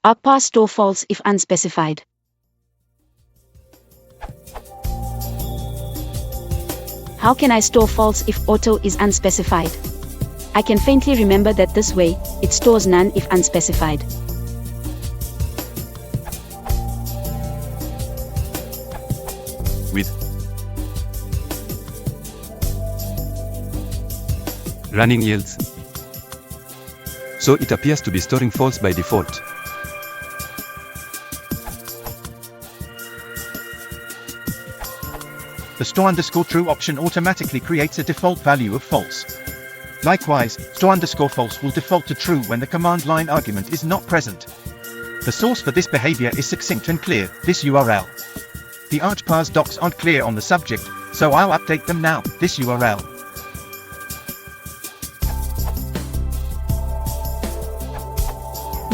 Argparse store false if unspecified. How can I store false if auto is unspecified? I can faintly remember that this way, it stores none if unspecified. With running yields. So it appears to be storing false by default. The store_true option automatically creates a default value of false. Likewise, store_false will default to true when the command line argument is not present. The source for this behavior is succinct and clear, this URL. The Argparse docs aren't clear on the subject, so I'll update them now, this URL.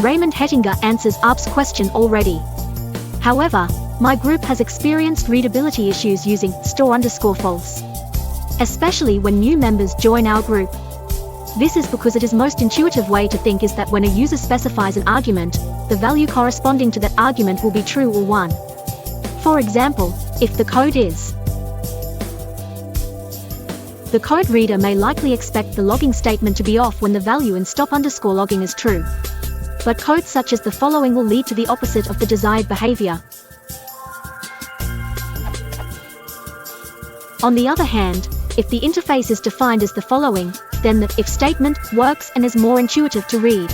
Raymond Hettinger answers Arp's question already. However, my group has experienced readability issues using store_false. Especially when new members join our group. This is because it is most intuitive way to think is that when a user specifies an argument, the value corresponding to that argument will be true or 1. For example, if the code is, the code reader may likely expect the logging statement to be off when the value in stop_logging is true. But code such as the following will lead to the opposite of the desired behavior. On the other hand, if the interface is defined as the following, then the if statement works and is more intuitive to read.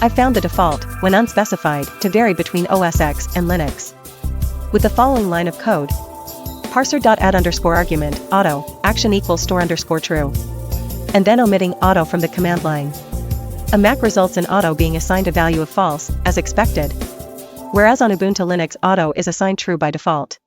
I found the default, when unspecified, to vary between OS X and Linux. With the following line of code: parser.add_argument auto action equals store_true, and then omitting auto from the command line. A Mac results in auto being assigned a value of false, as expected, whereas on Ubuntu Linux auto is assigned true by default.